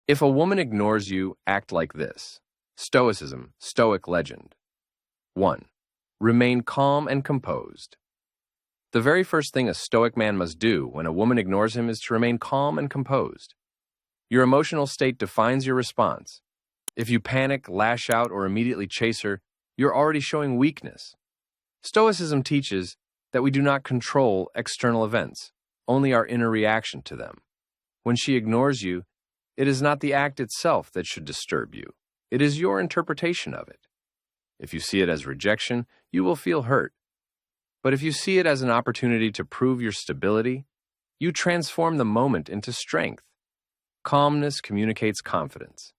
If a woman ignores you, act like this. Stoicism, Stoic legend. 1. Remain calm and composed. The very first thing a Stoic man must do when a woman ignores him is to remain calm and composed. Your emotional state defines your response. If you panic, lash out, or immediately chase her, you're already showing weakness. Stoicism teaches that we do not control external events, only our inner reaction to them. When she ignores you, it is not the act itself that should disturb you. It is your interpretation of it. If you see it as rejection, you will feel hurt. But if you see it as an opportunity to prove your stability, you transform the moment into strength. Calmness communicates confidence.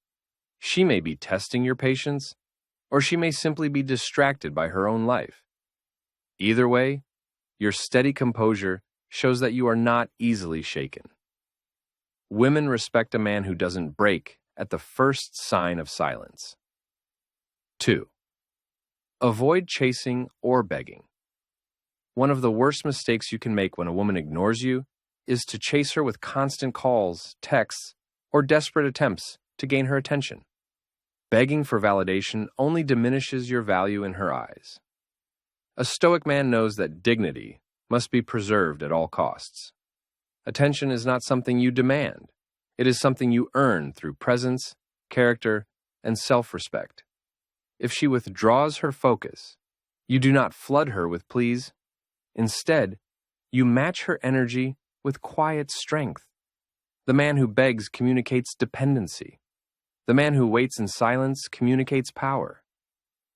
She may be testing your patience, or she may simply be distracted by her own life. Either way, your steady composure shows that you are not easily shaken. Women respect a man who doesn't break at the first sign of silence. 2. Avoid chasing or begging. One of the worst mistakes you can make when a woman ignores you is to chase her with constant calls, texts, or desperate attempts to gain her attention. Begging for validation only diminishes your value in her eyes. A Stoic man knows that dignity must be preserved at all costs. Attention is not something you demand. It is something you earn through presence, character, and self-respect. If she withdraws her focus, you do not flood her with pleas. Instead, you match her energy with quiet strength. The man who begs communicates dependency. The man who waits in silence communicates power.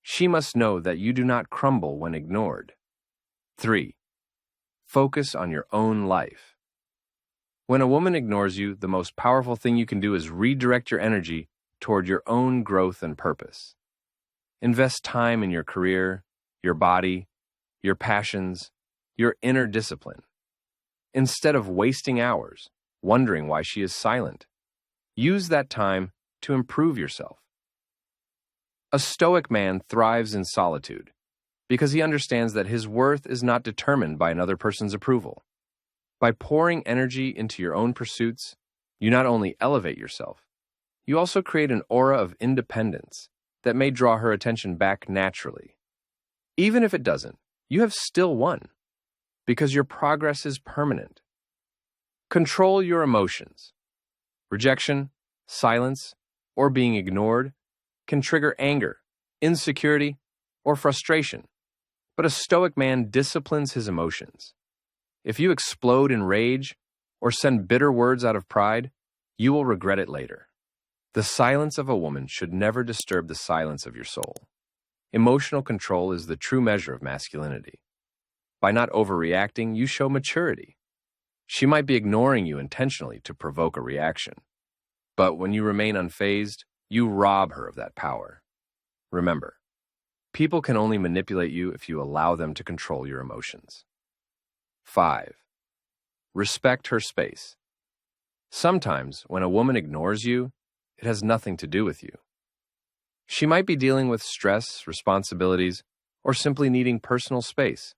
She must know that you do not crumble when ignored. 3. Focus on your own life. When a woman ignores you, the most powerful thing you can do is redirect your energy toward your own growth and purpose. Invest time in your career, your body, your passions, your inner discipline. Instead of wasting hours wondering why she is silent, use that time to improve yourself. A Stoic man thrives in solitude because he understands that his worth is not determined by another person's approval. By pouring energy into your own pursuits, you not only elevate yourself, you also create an aura of independence that may draw her attention back naturally. Even if it doesn't, you have still won, because your progress is permanent. Control your emotions. Rejection, silence, or being ignored can trigger anger, insecurity, or frustration. But a Stoic man disciplines his emotions. If you explode in rage or send bitter words out of pride, you will regret it later. The silence of a woman should never disturb the silence of your soul. Emotional control is the true measure of masculinity. By not overreacting, you show maturity. She might be ignoring you intentionally to provoke a reaction. But when you remain unfazed, you rob her of that power. Remember, people can only manipulate you if you allow them to control your emotions. 5. Respect her space. Sometimes, when a woman ignores you, it has nothing to do with you. She might be dealing with stress, responsibilities, or simply needing personal space.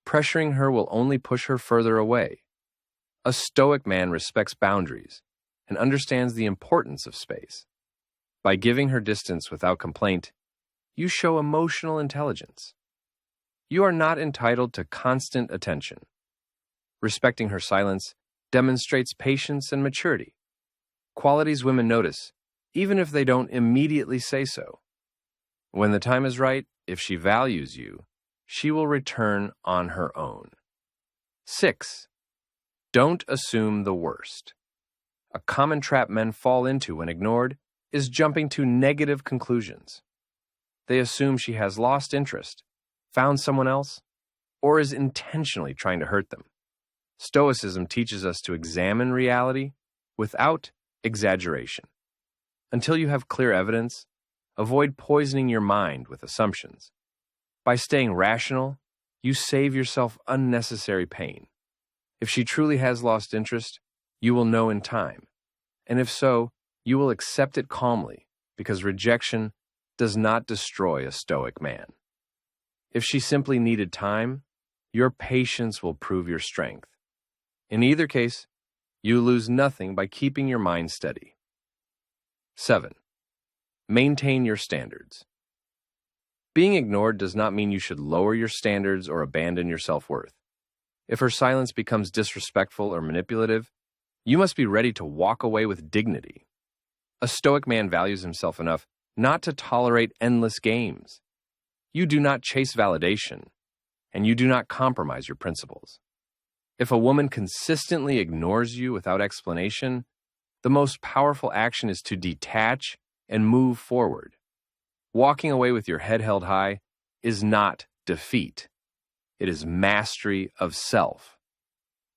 Pressuring her will only push her further away. A Stoic man respects boundaries and understands the importance of space. By giving her distance without complaint, you show emotional intelligence. You are not entitled to constant attention. Respecting her silence demonstrates patience and maturity, qualities women notice, even if they don't immediately say so. When the time is right, if she values you, she will return on her own. 6. Don't assume the worst. A common trap men fall into when ignored is jumping to negative conclusions. They assume she has lost interest, found someone else, or is intentionally trying to hurt them. Stoicism teaches us to examine reality without exaggeration. Until you have clear evidence, avoid poisoning your mind with assumptions. By staying rational, you save yourself unnecessary pain. If she truly has lost interest, you will know in time. And if so, you will accept it calmly, because rejection does not destroy a Stoic man. If she simply needed time, your patience will prove your strength. In either case, you lose nothing by keeping your mind steady. 7. Maintain your standards. Being ignored does not mean you should lower your standards or abandon your self-worth. If her silence becomes disrespectful or manipulative, you must be ready to walk away with dignity. A Stoic man values himself enough not to tolerate endless games. You do not chase validation, and you do not compromise your principles. If a woman consistently ignores you without explanation, the most powerful action is to detach and move forward. Walking away with your head held high is not defeat. It is mastery of self.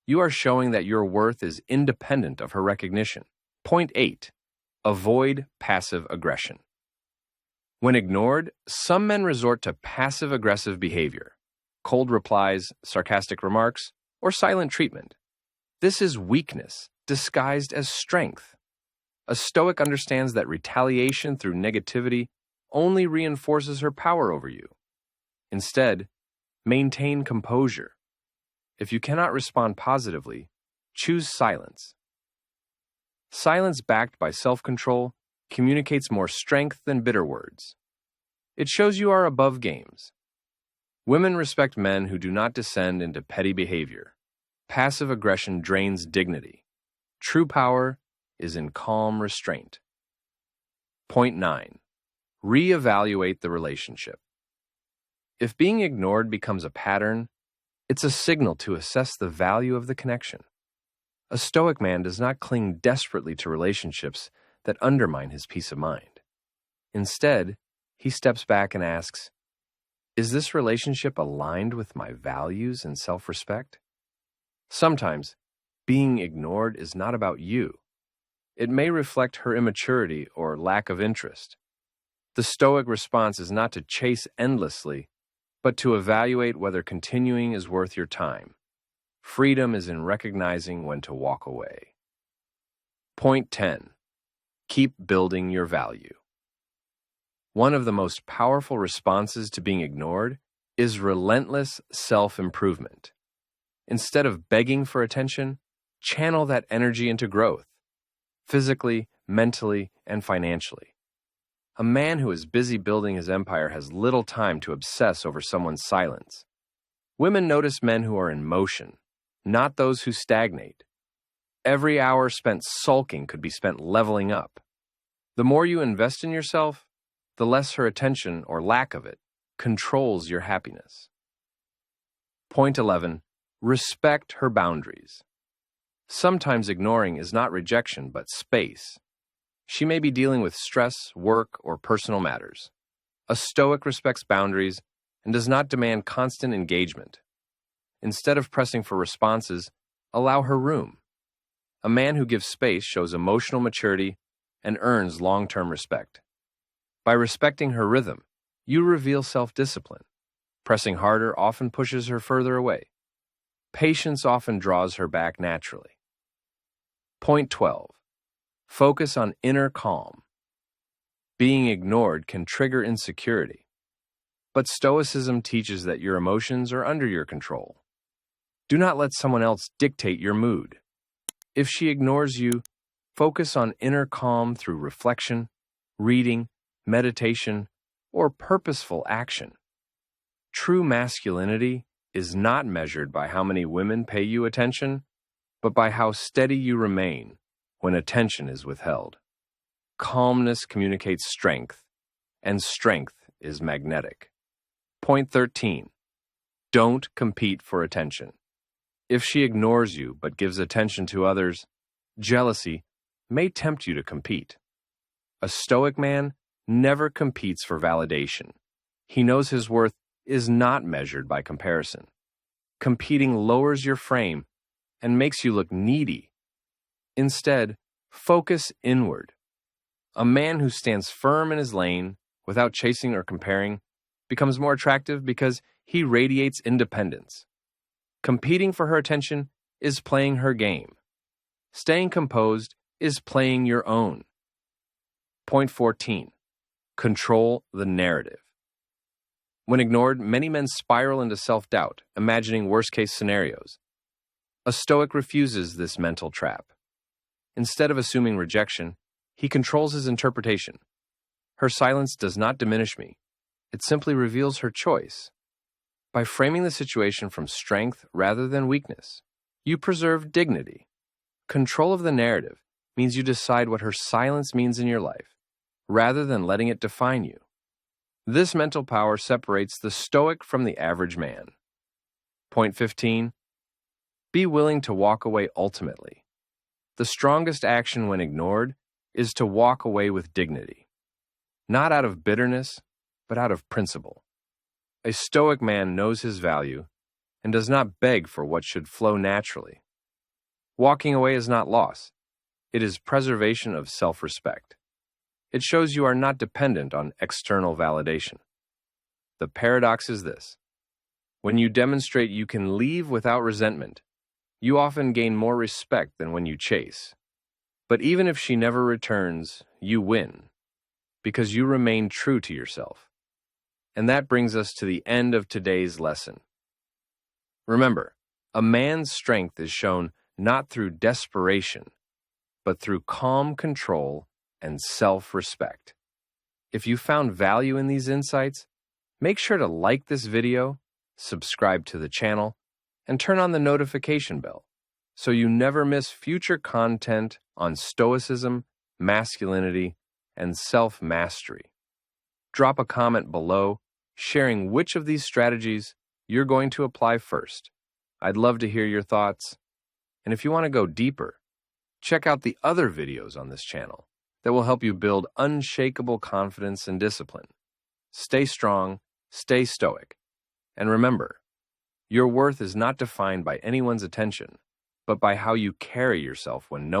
You are showing that your worth is independent of her recognition. Point 8. Avoid passive aggression. When ignored, some men resort to passive-aggressive behavior, cold replies, sarcastic remarks, or silent treatment. This is weakness disguised as strength. A Stoic understands that retaliation through negativity only reinforces her power over you. Instead, maintain composure. If you cannot respond positively, choose silence. Silence backed by self-control communicates more strength than bitter words. It shows you are above games. Women respect men who do not descend into petty behavior. Passive aggression drains dignity. True power is in calm restraint. Point 9. Reevaluate the relationship. If being ignored becomes a pattern, it's a signal to assess the value of the connection. A Stoic man does not cling desperately to relationships that undermine his peace of mind. Instead, he steps back and asks, is this relationship aligned with my values and self-respect? Sometimes, being ignored is not about you. It may reflect her immaturity or lack of interest. The Stoic response is not to chase endlessly, but to evaluate whether continuing is worth your time. Freedom is in recognizing when to walk away. Point 10. Keep building your value. One of the most powerful responses to being ignored is relentless self-improvement. Instead of begging for attention, channel that energy into growth, physically, mentally, and financially. A man who is busy building his empire has little time to obsess over someone's silence. Women notice men who are in motion, not those who stagnate. Every hour spent sulking could be spent leveling up. The more you invest in yourself, the less her attention, or lack of it, controls your happiness. Point 11. Respect her boundaries. Sometimes ignoring is not rejection, but space. She may be dealing with stress, work, or personal matters. A Stoic respects boundaries and does not demand constant engagement. Instead of pressing for responses, allow her room. A man who gives space shows emotional maturity and earns long-term respect. By respecting her rhythm, you reveal self-discipline. Pressing harder often pushes her further away. Patience often draws her back naturally. Point 12. Focus on inner calm. Being ignored can trigger insecurity, but Stoicism teaches that your emotions are under your control. Do not let someone else dictate your mood. If she ignores you, focus on inner calm through reflection, reading, meditation, or purposeful action. True masculinity is not measured by how many women pay you attention, but by how steady you remain when attention is withheld. Calmness communicates strength, and strength is magnetic. Point 13. Don't compete for attention. If she ignores you but gives attention to others, jealousy may tempt you to compete. A Stoic man never competes for validation. He knows his worth is not measured by comparison. Competing lowers your frame and makes you look needy. Instead, focus inward. A man who stands firm in his lane without chasing or comparing becomes more attractive because he radiates independence. Competing for her attention is playing her game. Staying composed is playing your own. Point 14. Control the narrative. When ignored, many men spiral into self-doubt, imagining worst-case scenarios. A Stoic refuses this mental trap. Instead of assuming rejection, He controls his interpretation. Her silence does not diminish me. It simply reveals her choice. By framing the situation from strength rather than weakness, you preserve dignity. Control of the narrative means you decide what her silence means in your life, rather than letting it define you. This mental power separates the Stoic from the average man. Point 15. Be willing to walk away ultimately. The strongest action when ignored is to walk away with dignity. Not out of bitterness, but out of principle. A Stoic man knows his value and does not beg for what should flow naturally. Walking away is not loss. It is preservation of self-respect. It shows you are not dependent on external validation. The paradox is this. When you demonstrate you can leave without resentment, you often gain more respect than when you chase. But even if she never returns, you win, because you remain true to yourself. And that brings us to the end of today's lesson. Remember, a man's strength is shown not through desperation, but through calm control and self-respect. If you found value in these insights, make sure to like this video, subscribe to the channel, and turn on the notification bell so you never miss future content on Stoicism, masculinity, and self-mastery. Drop a comment below sharing which of these strategies you're going to apply first. I'd love to hear your thoughts. And if you want to go deeper, check out the other videos on this channel that will help you build unshakable confidence and discipline. Stay strong, stay stoic, and remember, your worth is not defined by anyone's attention, but by how you carry yourself when no one